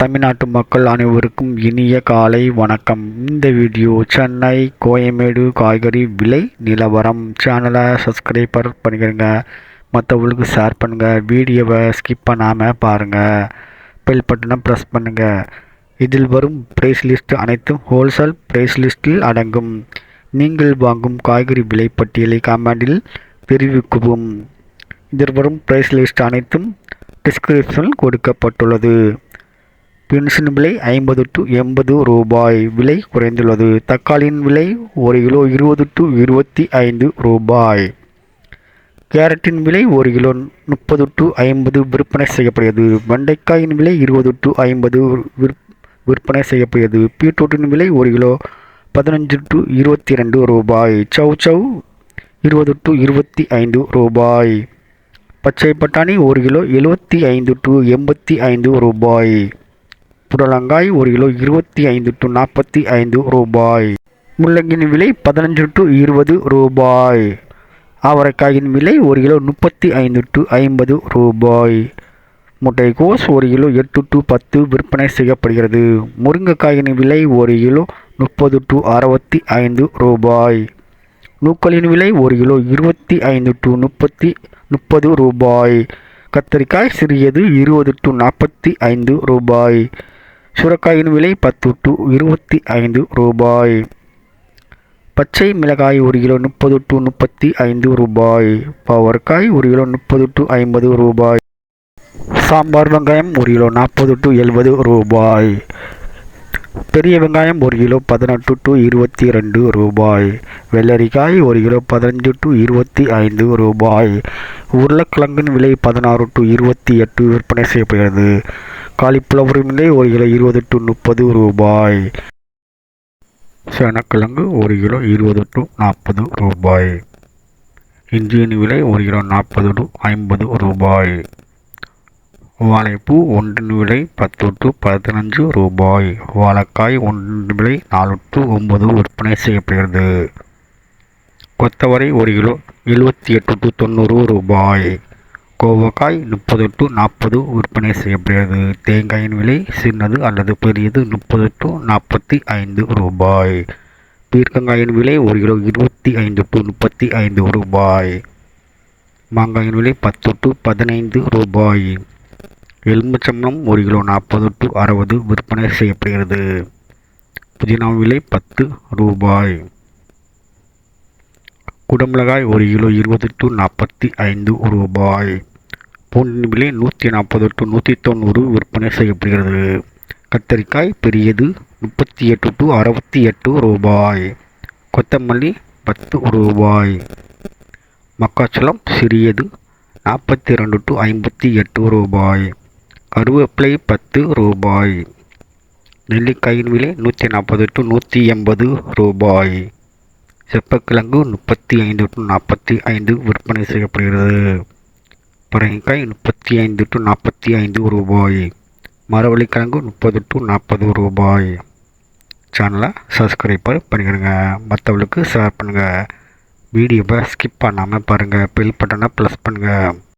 தமிழ்நாட்டு மக்கள் அனைவருக்கும் இனிய காலை வணக்கம். இந்த வீடியோ சென்னை கோயம்பேடு காய்கறி விலை நிலவரம். சேனலை சப்ஸ்கிரைப் பண்ணிக்கிறங்க, மற்றவங்களுக்கு ஷேர் பண்ணுங்கள். வீடியோவை ஸ்கிப் பண்ணாமல் பாருங்கள். பெல் பட்டனை ப்ரெஸ் பண்ணுங்கள். இதில் வரும் ப்ரைஸ் லிஸ்ட் அனைத்தும் ஹோல்சேல் ப்ரைஸ் லிஸ்ட்டில் அடங்கும். நீங்கள் வாங்கும் காய்கறி விலை பட்டியலை கமெண்டில் தெரிவிக்கவும். இதில் வரும் ப்ரைஸ் லிஸ்ட் அனைத்தும் டிஸ்கிரிப்ஷனில் கொடுக்கப்பட்டுள்ளது. பென்சின் விலை 50 to 80 ரூபாய் விலை குறைந்துள்ளது. தக்காளியின் விலை 1 கிலோ 20 to 25 ரூபாய். கேரட்டின் விலை 1 கிலோ 30 to 50 விற்பனை செய்யப்படுகிறது. வெண்டைக்காயின் விலை 20 to 50 விற்பனை செய்யப்படுகிறது. பீட்ரூட்டின் விலை 1 கிலோ 15 to 22 ரூபாய். சவ் 20 to 25 ரூபாய். பச்சை பட்டாணி 1 கிலோ 75 to 85 ரூபாய். புடலங்காய் 1 கிலோ 25 to 45 ரூபாய். முள்ளங்கியின் விலை 15 to 20 ரூபாய். அவரைக்காயின் விலை 1 கிலோ 35 to 50 ரூபாய். முட்டைக்கோஸ் 1 கிலோ 8 to 10 விற்பனை செய்யப்படுகிறது. முருங்கைக்காயின் விலை 1 கிலோ 30 to 65 ரூபாய். நூக்களின் விலை 1 கிலோ 25 to 30 ரூபாய். கத்தரிக்காய் சிறியது 20 to 45 ரூபாய். சுரைக்காயின் விலை 10 to 25 ரூபாய். பச்சை மிளகாய் 1 கிலோ 30 to 35 ரூபாய். பாவற்காய் 1 கிலோ 30 to 50 ரூபாய். சாம்பார் வெங்காயம் 1 கிலோ 40 to 70 ரூபாய். பெரிய வெங்காயம் 1 கிலோ 18 to 22 ரூபாய். வெள்ளரிக்காய் 1 கிலோ 15 to 25 ரூபாய். உருளைக்கிழங்கின் விலை 16 to 28 விற்பனை செய்யப்படுகிறது. காலிஃப்ளவரின் விலை 1 கிலோ 20 to 30 ரூபாய். சேனக்கிழங்கு 1 கிலோ 20 to 40 ரூபாய். இஞ்சியின் விலை 1 கிலோ 40 to 50 ரூபாய். வாழைப்பூ ஒன்றின் விலை 10 to 15 ரூபாய். வாழைக்காய் ஒன்றின் விலை 4 to 9 விற்பனை செய்யப்படுகிறது. கொத்தவரை 1 கிலோ 78 to 90 ரூபாய். கோவக்காய் 30 to 40 விற்பனை செய்யப்படுகிறது. தேங்காயின் விலை சின்னது அல்லது பெரியது 30 to 45 ரூபாய். பீர்க்கங்காயின் விலை 1 கிலோ 25 to 35 ரூபாய். மாங்காயின் விலை 10 to 15 ரூபாய். எலுமிச்சம்பழம் 1 கிலோ 40 to 60 விற்பனை செய்யப்படுகிறது. புதினா விலை 10 ரூபாய். குடமிளகாய் 1 கிலோ 20 to 45 ரூபாய். பூண்டின் விலை 140 to 190 விற்பனை செய்யப்படுகிறது. கத்தரிக்காய் பெரியது 38 to 68 ரூபாய். கொத்தமல்லி 10 ரூபாய். மக்காச்சோளம் சிறியது 42 to 58 ரூபாய். கருவேப்பிலை 10 ரூபாய். நெல்லிக்காயின் விலை 140 to 180 ரூபாய். செப்பக்கிழங்கு 35 to 45 விற்பனை செய்யப்படுகிறது. பரங்கிக்காய் 35 to 45 ரூபாய். மரவள்ளிக்கிழங்கு 30 to 40 ரூபாய். சேனலை சப்ஸ்கிரைப் பண்ணிக்கிறங்க, மற்றவங்களுக்கு ஷேர் பண்ணுங்கள். வீடியோவை ஸ்கிப் பண்ணாமல் பாருங்கள். பெல் பட்டனை ப்ரெஸ் பண்ணுங்கள்.